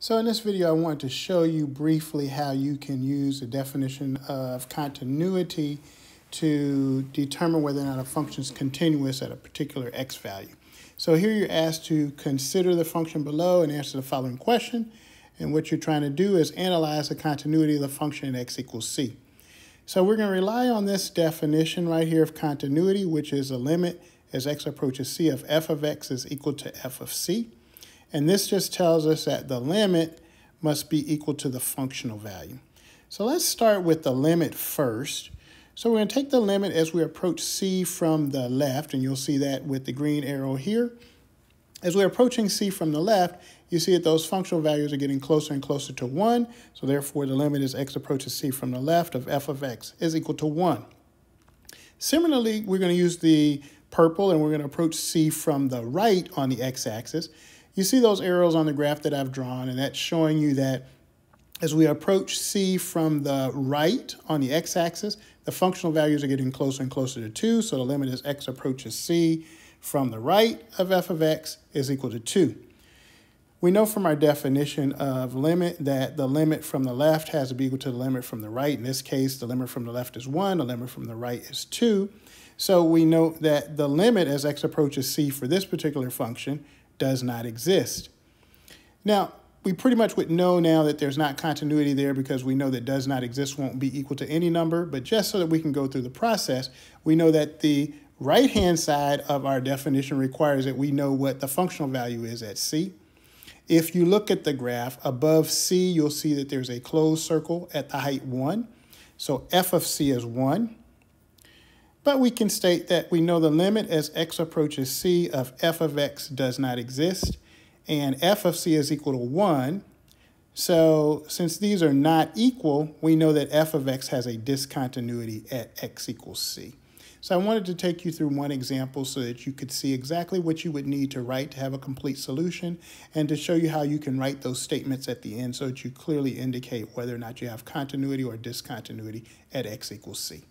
So in this video, I want to show you briefly how you can use the definition of continuity to determine whether or not a function is continuous at a particular x value. So here you're asked to consider the function below and answer the following question. And what you're trying to do is analyze the continuity of the function x equals c. So we're going to rely on this definition right here of continuity, which is a limit as x approaches c of f of x is equal to f of c. And this just tells us that the limit must be equal to the functional value. So let's start with the limit first. So we're going to take the limit as we approach c from the left, and you'll see that with the green arrow here. As we're approaching c from the left, you see that those functional values are getting closer and closer to 1. So therefore, the limit as x approaches c from the left of f of x is equal to 1. Similarly, we're going to use the purple, and we're going to approach c from the right on the x-axis. You see those arrows on the graph that I've drawn, and that's showing you that as we approach c from the right on the x-axis, the functional values are getting closer and closer to 2, so the limit as x approaches c from the right of f of x is equal to 2. We know from our definition of limit that the limit from the left has to be equal to the limit from the right. In this case, the limit from the left is 1, the limit from the right is 2. So we know that the limit as x approaches c for this particular function does not exist. Now, we pretty much would know now that there's not continuity there because we know that does not exist won't be equal to any number, but just so that we can go through the process, we know that the right-hand side of our definition requires that we know what the functional value is at c. If you look at the graph above c, you'll see that there's a closed circle at the height 1. So f of c is 1. But we can state that we know the limit as x approaches c of f of x does not exist, and f of c is equal to 1. So since these are not equal, we know that f of x has a discontinuity at x equals c. So I wanted to take you through one example so that you could see exactly what you would need to write to have a complete solution, and to show you how you can write those statements at the end so that you clearly indicate whether or not you have continuity or discontinuity at x equals c.